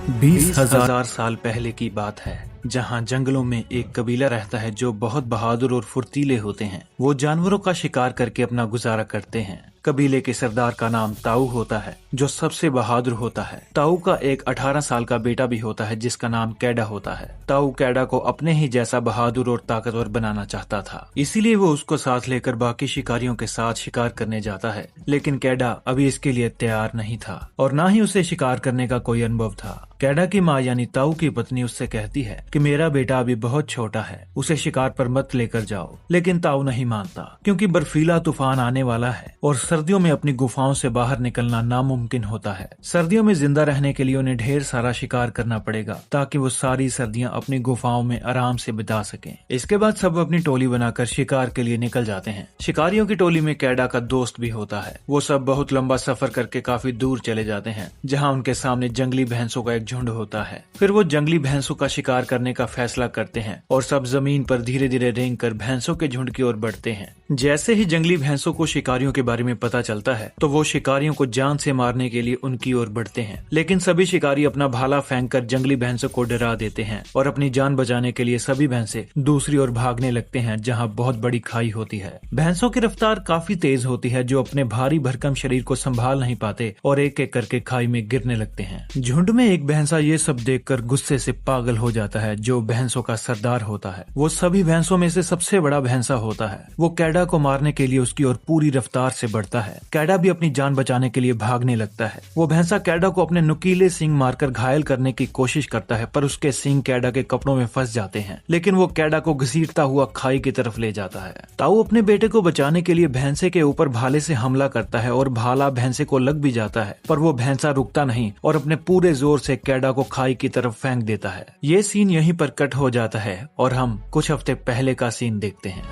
20,000 साल पहले की बात है, जहाँ जंगलों में एक कबीला रहता है जो बहुत बहादुर और फुर्तीले होते हैं। वो जानवरों का शिकार करके अपना गुजारा करते हैं। कबीले के सरदार का नाम ताऊ होता है, जो सबसे बहादुर होता है। ताऊ का एक 18 साल का बेटा भी होता है, जिसका नाम कैडा होता है। ताऊ कैडा को अपने ही जैसा बहादुर और ताकतवर बनाना चाहता था, इसीलिए वो उसको साथ लेकर बाकी शिकारियों के साथ शिकार करने जाता है। लेकिन कैडा अभी इसके लिए तैयार नहीं था और न ही उसे शिकार करने का कोई अनुभव था। कैडा की माँ यानी ताऊ की पत्नी उससे कहती है कि मेरा बेटा अभी बहुत छोटा है, उसे शिकार पर मत लेकर जाओ। लेकिन ताऊ नहीं मानता, क्योंकि बर्फीला तूफान आने वाला है और सर्दियों में अपनी गुफाओं से बाहर निकलना नामुमकिन होता है। सर्दियों में जिंदा रहने के लिए उन्हें ढेर सारा शिकार करना पड़ेगा, ताकि वो सारी सर्दियां अपनी गुफाओं में आराम से बिता सकें। इसके बाद सब अपनी टोली बनाकर शिकार के लिए निकल जाते हैं। शिकारियों की टोली में कैडा का दोस्त भी होता है। वो सब बहुत लंबा सफर करके काफी दूर चले जाते हैं, जहाँ उनके सामने जंगली भैंसों का एक झुंड होता है। फिर वो जंगली भैंसों का शिकार करने का फैसला करते हैं और सब जमीन पर धीरे धीरे रेंग कर भैंसों के झुंड की ओर बढ़ते हैं। जैसे ही जंगली भैंसों को शिकारियों के बारे में पता चलता है, तो वो शिकारियों को जान से मारने के लिए उनकी ओर बढ़ते हैं। लेकिन सभी शिकारी अपना भाला फेंक कर जंगली भैंसों को डरा देते हैं और अपनी जान बचाने के लिए सभी भैंसे दूसरी ओर भागने लगते हैं, जहाँ बहुत बड़ी खाई होती है। भैंसों की रफ्तार काफी तेज होती है, जो अपने भारी भरकम शरीर को संभाल नहीं पाते और एक एक करके खाई में गिरने लगते हैं। झुंड में एक भैंसा ये सब देखकर गुस्से से पागल हो जाता है, जो भैंसों का सरदार होता है। वो सभी भैंसों में से सबसे बड़ा भैंसा होता है। वो कैडा को मारने के लिए उसकी ओर पूरी रफ्तार से बढ़ता है। कैडा भी अपनी जान बचाने के लिए भागने लगता है। वो भैंसा कैडा को अपने नुकीले सींग मारकर घायल करने की कोशिश करता है, पर उसके सींग कैडा के कपड़ों में फंस जाते हैं। लेकिन वो कैडा को घसीटता हुआ खाई की तरफ ले जाता है। ताऊ अपने बेटे को बचाने के लिए भैंसे के ऊपर भाले से हमला करता है और भाला भैंसे को लग भी जाता है, पर वो भैंसा रुकता नहीं और अपने पूरे जोर से कैडा को खाई की तरफ फेंक देता है। ये सीन यहीं पर कट हो जाता है और हम कुछ हफ्ते पहले का सीन देखते हैं।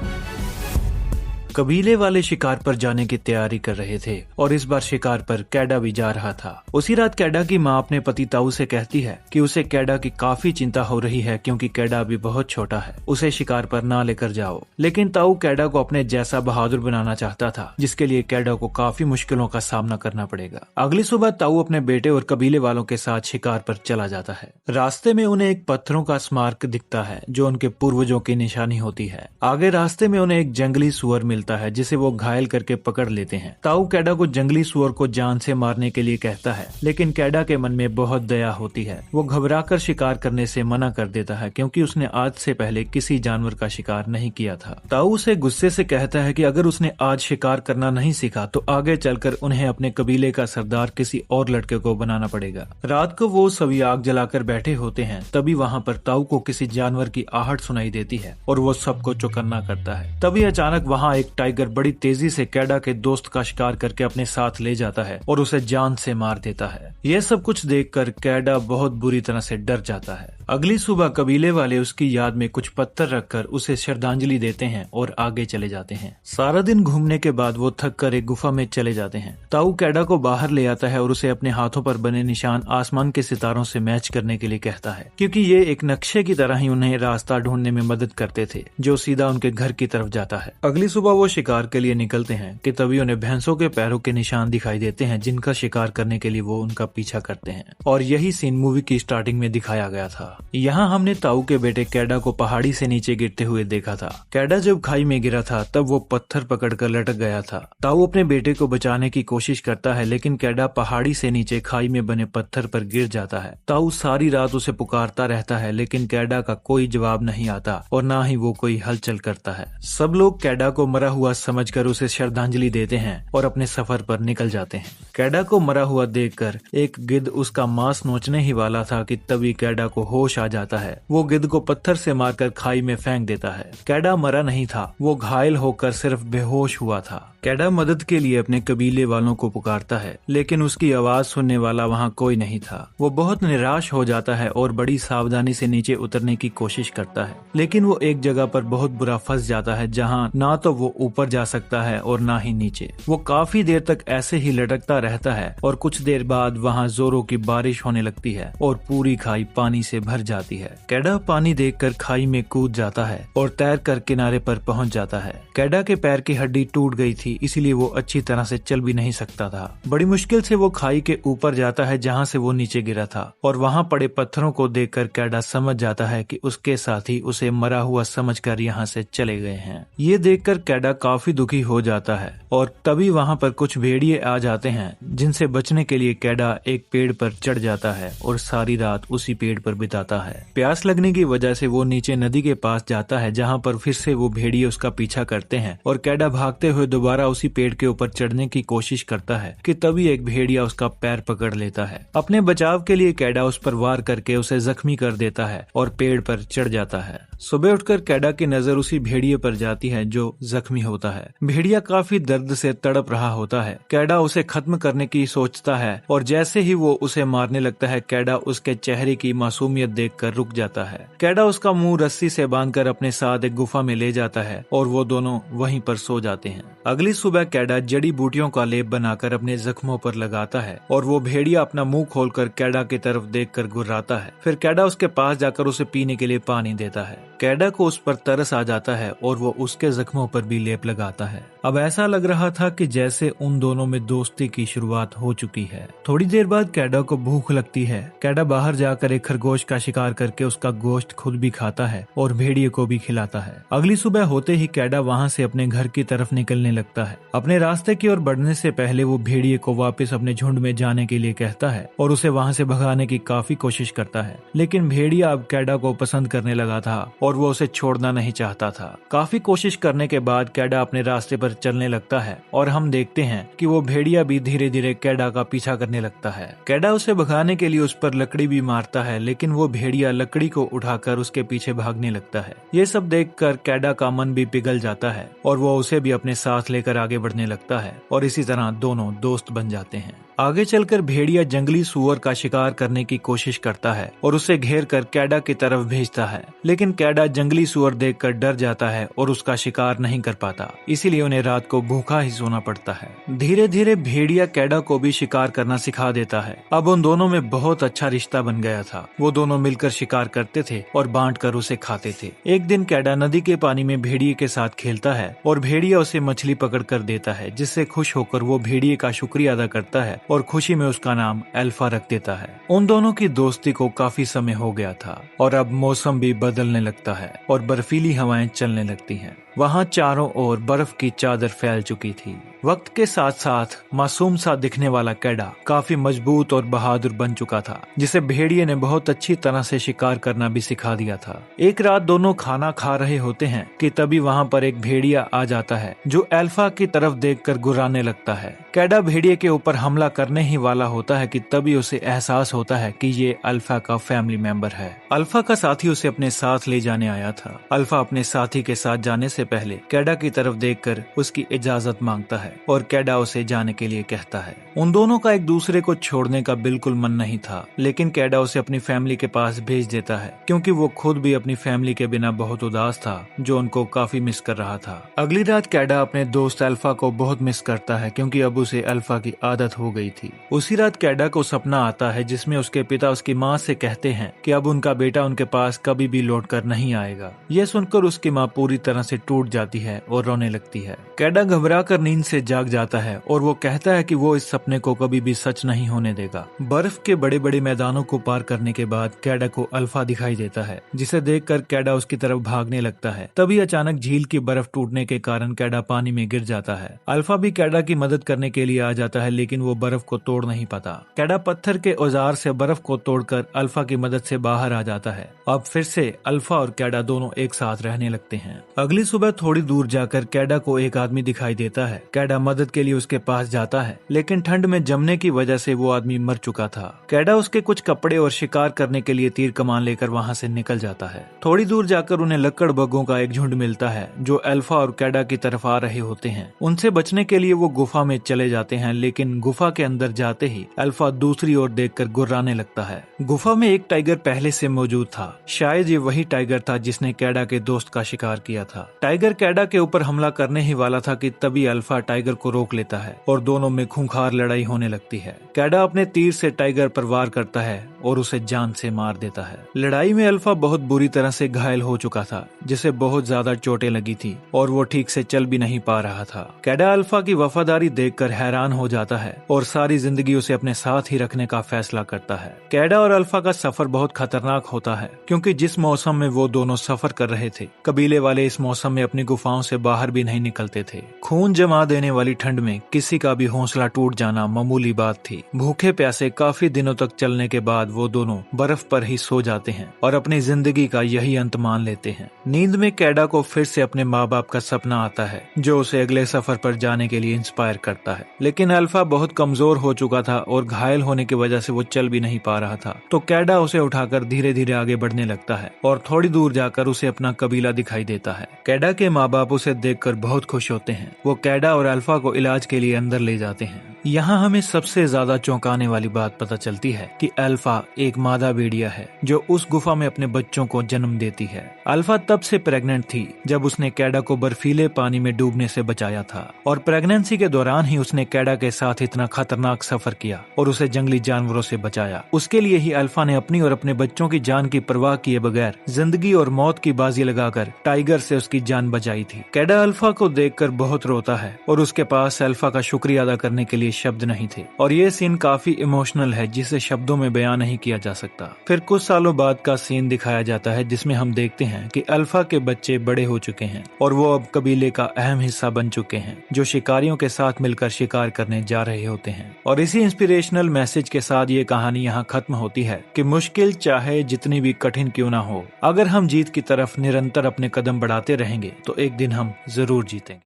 कबीले वाले शिकार पर जाने की तैयारी कर रहे थे और इस बार शिकार पर कैडा भी जा रहा था। उसी रात कैडा की माँ अपने पति ताऊ से कहती है कि उसे कैडा की काफी चिंता हो रही है, क्योंकि कैडा अभी बहुत छोटा है, उसे शिकार पर ना लेकर जाओ। लेकिन ताऊ कैडा को अपने जैसा बहादुर बनाना चाहता था, जिसके लिए कैडा को काफी मुश्किलों का सामना करना पड़ेगा। अगली सुबह ताऊ अपने बेटे और कबीले वालों के साथ शिकार पर चला जाता है। रास्ते में उन्हें एक पत्थरों का स्मारक दिखता है, जो उनके पूर्वजों की निशानी होती है। आगे रास्ते में उन्हें एक जंगली सुअर मिलता है, जिसे वो घायल करके पकड़ लेते हैं। ताऊ कैडा को जंगली सुअर को जान से मारने के लिए कहता है, लेकिन कैडा के मन में बहुत दया होती है। वो घबराकर शिकार करने से मना कर देता है, क्योंकि उसने आज से पहले किसी जानवर का शिकार नहीं किया था। ताऊ उसे गुस्से से कहता है कि अगर उसने आज शिकार करना नहीं सीखा, तो आगे चलकर उन्हें अपने कबीले का सरदार किसी और लड़के को बनाना पड़ेगा। रात को वो सभी आग जलाकर बैठे होते हैं। तभी वहाँ पर ताऊ को किसी जानवर की आहट सुनाई देती है और वो सबको चौकन्ना करता है। तभी अचानक वहाँ एक टाइगर बड़ी तेजी से कैडा के दोस्त का शिकार करके अपने साथ ले जाता है और उसे जान से मार देता है। यह सब कुछ देखकर कैडा बहुत बुरी तरह से डर जाता है। अगली सुबह कबीले वाले उसकी याद में कुछ पत्थर रखकर उसे श्रद्धांजलि देते हैं और आगे चले जाते हैं। सारा दिन घूमने के बाद वो थक कर एक गुफा में चले जाते हैं। ताऊ कैडा को बाहर ले आता है और उसे अपने हाथों पर बने निशान आसमान के सितारों से मैच करने के लिए कहता है, क्योंकि ये एक नक्शे की तरह ही उन्हें रास्ता ढूंढने में मदद करते थे, जो सीधा उनके घर की तरफ जाता है। अगली सुबह वो शिकार के लिए निकलते हैं कि तभी उन्हें भैंसों के पैरों के निशान दिखाई देते हैं, जिनका शिकार करने के लिए वो उनका पीछा करते हैं। और यही सीन मूवी की स्टार्टिंग में दिखाया गया था। यहाँ हमने ताऊ के बेटे कैडा को पहाड़ी से नीचे गिरते हुए देखा था। कैडा जब खाई में गिरा था, तब वो पत्थर पकड़कर लटक गया था। ताऊ अपने बेटे को बचाने की कोशिश करता है, लेकिन कैडा पहाड़ी से नीचे खाई में बने पत्थर पर गिर जाता है। ताऊ सारी रात उसे पुकारता रहता है, लेकिन कैडा का कोई जवाब नहीं आता और ना ही वो कोई हलचल करता है। सब लोग कैडा को मरा हुआ समझकर उसे श्रद्धांजलि देते हैं और अपने सफर पर निकल जाते हैं। कैडा को मरा हुआ देखकर एक गिद्ध उसका मांस नोचने ही वाला था कि तभी कैडा को होश आ जाता है। वो गिद्ध को पत्थर से मारकर खाई में फेंक देता है। कैडा मरा नहीं था, वो घायल होकर सिर्फ बेहोश हुआ था। कैडा मदद के लिए अपने कबीले वालों को पुकारता है, लेकिन उसकी आवाज सुनने वाला वहाँ कोई नहीं था। वो बहुत निराश हो जाता है और बड़ी सावधानी से नीचे उतरने की कोशिश करता है, लेकिन वो एक जगह पर बहुत बुरा फंस जाता है, जहाँ ना तो वो ऊपर जा सकता है और ना ही नीचे। वो काफी देर तक ऐसे ही लटकता रहता है और कुछ देर बाद वहाँ जोरों की बारिश होने लगती है और पूरी खाई पानी से भर भर जाती है। कैडा पानी देखकर खाई में कूद जाता है और तैर कर किनारे पर पहुंच जाता है। कैडा के पैर की हड्डी टूट गई थी, इसलिए वो अच्छी तरह से चल भी नहीं सकता था। बड़ी मुश्किल से वो खाई के ऊपर जाता है जहाँ से वो नीचे गिरा था, और वहाँ पड़े पत्थरों को देखकर कैडा समझ जाता है कि उसके साथी उसे मरा हुआ समझकर यहाँ से चले गए हैं। ये देखकर कैडा काफी दुखी हो जाता है, और तभी वहाँ पर कुछ भेड़िए आ जाते हैं, जिनसे बचने के लिए कैडा एक पेड़ पर चढ़ जाता है और सारी रात उसी पेड़ पर बिताता है। प्यास लगने की वजह से वो नीचे नदी के पास जाता है, जहाँ पर फिर से वो भेड़िए उसका पीछा करते हैं, और कैडा भागते हुए दोबारा उसी पेड़ के ऊपर चढ़ने की कोशिश करता है कि तभी एक भेड़िया उसका पैर पकड़ लेता है। अपने बचाव के लिए कैडा उस पर वार करके उसे जख्मी कर देता है और पेड़ पर चढ़ जाता है। सुबह उठकर कैडा की नजर उसी भेड़िए पर जाती है जो जख्मी होता है। भेड़िया काफी दर्द से तड़प रहा होता है। कैडा उसे खत्म करने की सोचता है, और जैसे ही वो उसे मारने लगता है, कैडा उसके चेहरे की मासूमियत देखकर रुक जाता है। कैडा उसका मुंह रस्सी से बांधकर अपने साथ एक गुफा में ले जाता है, और वो दोनों वहीं पर सो जाते हैं। अगली सुबह कैडा जड़ी बूटियों का लेप बनाकर अपने जख्मों पर लगाता है, और वो भेड़िया अपना मुंह खोलकर कैडा की तरफ देखकर गुर्राता है। फिर कैडा उसके पास जाकर उसे पीने के लिए पानी देता है। कैडा को उस पर तरस आ जाता है, और वो उसके जख्मों पर भी लेप लगाता है। अब ऐसा लग रहा था कि जैसे उन दोनों में दोस्ती की शुरुआत हो चुकी है। थोड़ी देर बाद कैडा को भूख लगती है। कैडा बाहर जाकर एक खरगोश का शिकार करके उसका गोश्त खुद भी खाता है और भेड़िए को भी खिलाता है। अगली सुबह होते ही कैडा वहाँ से अपने घर की तरफ निकलने लगता है। अपने रास्ते की ओर बढ़ने से पहले वो भेड़िए को वापस अपने झुंड में जाने के लिए कहता है और उसे वहाँ से भगाने की काफी कोशिश करता है, लेकिन भेड़िया अब कैडा को पसंद करने लगा था और वो उसे छोड़ना नहीं चाहता था। काफी कोशिश करने के बाद कैडा अपने रास्ते पर चलने लगता है, और हम देखते हैं कि वो भेड़िया भी धीरे धीरे कैडा का पीछा करने लगता है। कैडा उसे भगाने के लिए उस पर लकड़ी भी मारता है, लेकिन वो भेड़िया लकड़ी को उठाकर उसके पीछे भागने लगता है। ये सब देखकर कैडा का मन भी पिघल जाता है, और वो उसे भी अपने साथ लेकर आगे बढ़ने लगता है, और इसी तरह दोनों दोस्त बन जाते हैं। आगे चलकर भेड़िया जंगली सुअर का शिकार करने की कोशिश करता है और उसे घेर कर कैडा की तरफ भेजता है, लेकिन कैडा जंगली सुअर देखकर डर जाता है और उसका शिकार नहीं कर पाता, इसीलिए उन्हें रात को भूखा ही सोना पड़ता है। धीरे धीरे भेड़िया कैडा को भी शिकार करना सिखा देता है। अब उन दोनों में बहुत अच्छा रिश्ता बन गया था। वो दोनों मिलकर शिकार करते थे और बांट कर उसे खाते थे। एक दिन कैडा नदी के पानी में भेड़िए के साथ खेलता है और भेड़िया उसे मछली पकड़ कर देता है, जिससे खुश होकर वो भेड़िए का शुक्रिया अदा करता है और खुशी में उसका नाम अल्फा रख देता है। उन दोनों की दोस्ती को काफी समय हो गया था, और अब मौसम भी बदलने लगता है और बर्फीली हवाएं चलने लगती हैं। वहाँ चारों ओर बर्फ की चादर फैल चुकी थी। वक्त के साथ साथ मासूम सा दिखने वाला कैडा काफी मजबूत और बहादुर बन चुका था, जिसे भेड़िए ने बहुत अच्छी तरह से शिकार करना भी सिखा दिया था। एक रात दोनों खाना खा रहे होते हैं कि तभी वहाँ पर एक भेड़िया आ जाता है जो अल्फा की तरफ देखकर गुर्राने लगता है। कैडा भेड़िए के ऊपर हमला करने ही वाला होता है कि तभी उसे एहसास होता है कि ये अल्फा का फैमिली मेंबर है। अल्फा का साथी उसे अपने साथ ले जाने आया था। अल्फा अपने साथी के साथ जाने से पहले कैडा की तरफ देखकर उसकी इजाजत मांगता है और कैडा उसे जाने के लिए कहता है। उन दोनों का एक दूसरे को छोड़ने का बिल्कुल मन नहीं था, लेकिन कैडा उसे अपनी फैमिली के पास भेज देता है, क्योंकि वो खुद भी अपनी फैमिली के बिना बहुत उदास था, जो उनको काफी मिस कर रहा था। अगली रात कैडा अपने दोस्त अल्फा को बहुत मिस करता है, क्योंकि अब उसे अल्फा की आदत हो गई थी। उसी रात कैडा को सपना आता है जिसमें उसके पिता उसकी माँ से कहते हैं कि अब उनका बेटा उनके पास कभी भी लौट कर नहीं आएगा। यह सुनकर उसकी माँ पूरी तरह से टूट जाती है और रोने लगती है। कैडा घबरा कर नींद से जाग जाता है और वो कहता है कि वो इस सपने को कभी भी सच नहीं होने देगा। बर्फ के बड़े बड़े मैदानों को पार करने के बाद कैडा को अल्फा दिखाई देता है, जिसे देखकर कैडा उसकी तरफ भागने लगता है। तभी अचानक झील की बर्फ टूटने के कारण कैडा पानी में गिर जाता है। अल्फा भी कैडा की मदद करने के लिए आ जाता है, लेकिन वो बर्फ को तोड़ नहीं पाता। कैडा पत्थर के औजार से बर्फ को तोड़कर अल्फा की मदद से बाहर आ जाता है। अब फिर से अल्फा और कैडा दोनों एक साथ रहने लगते हैं। अगली सुबह थोड़ी दूर जाकर कैडा को एक आदमी दिखाई देता है। कैडा मदद के लिए उसके पास जाता है, लेकिन ठंड में जमने की वजह से वो आदमी मर चुका था। कैडा उसके कुछ कपड़े और शिकार करने के लिए तीर कमान लेकर वहाँ से निकल जाता है। थोड़ी दूर जाकर उन्हें लकड़बग्गों का एक झुंड मिलता है जो अल्फा और कैडा की तरफ आ रहे होते हैं। उनसे बचने के लिए वो गुफा में चले जाते हैं, लेकिन गुफा के अंदर जाते ही अल्फा दूसरी ओर देखकर गुर्राने लगता है। गुफा में एक टाइगर पहले से मौजूद था। शायद ये वही टाइगर था जिसने कैडा के दोस्त का शिकार किया था। टाइगर कैडा के ऊपर हमला करने ही वाला था कि तभी अल्फा टाइगर को रोक लेता है और दोनों में खूंखार लड़ाई होने लगती है। कैडा अपने तीर से टाइगर पर वार करता है और उसे जान से मार देता है। लड़ाई में अल्फा बहुत बुरी तरह से घायल हो चुका था, जिसे बहुत ज्यादा चोटें लगी थी और वो ठीक से चल भी नहीं पा रहा था। कैडा अल्फा की वफादारी देखकर हैरान हो जाता है और सारी जिंदगी उसे अपने साथ ही रखने का फैसला करता है। कैडा और अल्फा का सफर बहुत खतरनाक होता है, क्योंकि जिस मौसम में वो दोनों सफर कर रहे थे, कबीले वाले इस मौसम में अपनी गुफाओं से बाहर भी नहीं निकलते थे। खून जमा देने वाली ठंड में किसी का भी हौसला टूट जाना मामूली बात थी। भूखे प्यासे काफी दिनों तक चलने के बाद वो दोनों बर्फ पर ही सो जाते हैं और अपनी जिंदगी का यही अंत मान लेते हैं। नींद में कैडा को फिर से अपने माँ बाप का सपना आता है, जो उसे अगले सफर पर जाने के लिए इंस्पायर करता है। लेकिन अल्फा बहुत कमजोर हो चुका था और घायल होने की वजह से वो चल भी नहीं पा रहा था, तो कैडा उसे उठाकर धीरे धीरे आगे बढ़ने लगता है और थोड़ी दूर जाकर उसे अपना कबीला दिखाई देता है। कैडा के माँ बाप उसे देखकर बहुत खुश होते हैं। वो कैडा और अल्फा को इलाज के लिए अंदर ले जाते हैं। यहाँ हमें सबसे ज्यादा चौंकाने वाली बात पता चलती है कि अल्फा एक मादा भेड़िया है जो उस गुफा में अपने बच्चों को जन्म देती है। अल्फा तब से प्रेग्नेंट थी जब उसने कैडा को बर्फीले पानी में डूबने से बचाया था, और प्रेगनेंसी के दौरान ही उसने कैडा के साथ इतना खतरनाक सफर किया और उसे जंगली जानवरों से बचाया। उसके लिए ही अल्फा ने अपनी और अपने बच्चों की जान की परवाह किए बगैर जिंदगी और मौत की बाजी लगाकर टाइगर से उसकी जान बचाई थी। कैडा अल्फा को देखकर बहुत रोता है और उसके पास अल्फा का शुक्रिया अदा करने के लिए शब्द नहीं थे, और ये सीन काफी इमोशनल है जिसे शब्दों में बयां नहीं किया जा सकता। फिर कुछ सालों बाद का सीन दिखाया जाता है जिसमें हम देखते हैं कि अल्फा के बच्चे बड़े हो चुके हैं और वो अब कबीले का अहम हिस्सा बन चुके हैं, जो शिकारियों के साथ मिलकर शिकार करने जा रहे होते हैं। और इसी इंस्पिरेशनल मैसेज के साथ ये कहानी यहाँ खत्म होती है कि मुश्किल चाहे जितनी भी कठिन क्यों ना हो, अगर हम जीत की तरफ निरंतर अपने कदम बढ़ाते रहेंगे तो एक दिन हम जरूर जीतेंगे।